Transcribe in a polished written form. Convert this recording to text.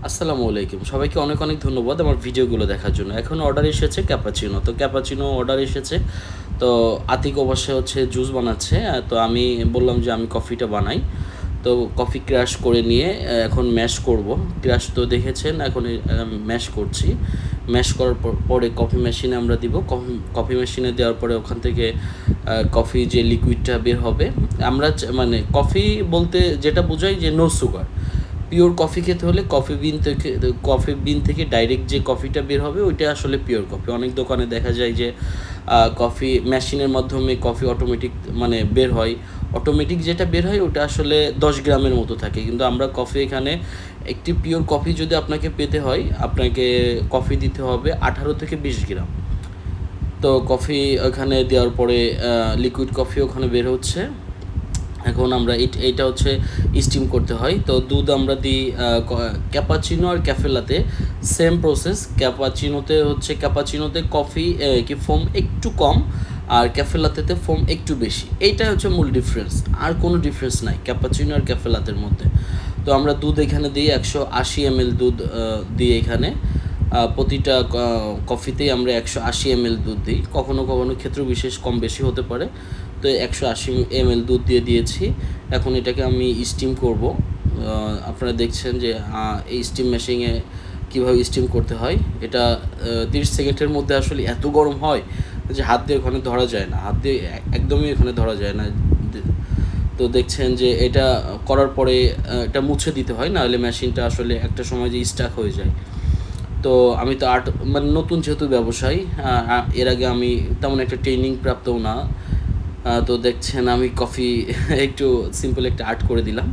আসসালামু আলাইকুম। সবাইকে অনেক, অনেক ধন্যবাদ আমার ভিডিওগুলো দেখার জন্য। এখন অর্ডার এসেছে ক্যাপাচিনো। তো ক্যাপাচিনো অর্ডার এসেছে। তো আতিক অবশ্যই হচ্ছে জুস বানাচ্ছে। তো আমি বললাম যে আমি কফিটা বানাই। তো কফি ক্রাশ করে নিয়ে এখন ম্যাশ করব। ক্রাশ তো দেখেছেন এখন ম্যাশ করছি। ম্যাশ করার পরে কফি মেশিনে আমরা দিব। কফি মেশিনে দেওয়ার পরে ওখান থেকে কফি যে লিকুইডটা বের হবে। আমরা মানে কফি বলতে যেটা বোঝাই যে নো সুগার। পিওর কফি খেতে হলে কফি বিন থেকে ডাইরেক্ট যে কফিটা বের হবে ওইটা আসলে পিওর কফি। অনেক দোকানে দেখা যায় যে কফি মেশিনের মাধ্যমে কফি অটোমেটিক মানে বের হয়। অটোমেটিক যেটা বের হয় ওটা আসলে 10 গ্রামের মতো থাকে, কিন্তু আমরা কফি এখানে একটি পিওর কফি যদি আপনাকে পেতে হয় আপনাকে কফি দিতে হবে 18 থেকে 20 গ্রাম। তো কফি ওখানে দেওয়ার পরে লিকুইড কফি ওখানে বের হচ্ছে। এখন আমরা এইটা হচ্ছে স্টিম করতে হয়। তো দুধ আমরা দিই ক্যাপাচিনো আর ক্যাফে লাতে সেম প্রসেস। ক্যাপাচিনোতে কফি কি ফোম একটু কম, আর ক্যাফে লাতেতে ফোম একটু বেশি। এইটাই হচ্ছে মূল ডিফারেন্স, আর কোনো ডিফারেন্স নাই ক্যাপাচিনো আর ক্যাফে লাতের মধ্যে। তো আমরা দুধ এখানে দিই 180 ml দুধ দিই এখানে। প্রতিটা কফিতেই আমরা 180 ml দুধ দিই। কখনো কখনো ক্ষেত্র বিশেষ কম বেশি হতে পারে। তো 180 ml দুধ দিয়ে দিয়েছি। এখন এটাকে আমি স্টিম করব। আপনারা দেখছেন যে এই স্টিম মেশিনে কীভাবে স্টিম করতে হয়। এটা 30 সেকেন্ডের মধ্যে আসলে এত গরম হয় যে হাত দিয়ে ওখানে ধরা যায় না, হাত দিয়ে একদমই ওখানে ধরা যায় না। তো দেখছেন যে এটা করার পরে এটা মুছে দিতে হয়, নাহলে মেশিনটা আসলে একটা সময় যে স্টাক হয়ে যায়। তো আমি তো আর্ট মানে নতুন যেহেতু ব্যবসায়ী, এর আগে আমি তেমন একটা ট্রেনিং প্রাপ্তও না। তো দেখছেন আমি কফি একটু সিম্পল একটা আর্ট করে দিলাম।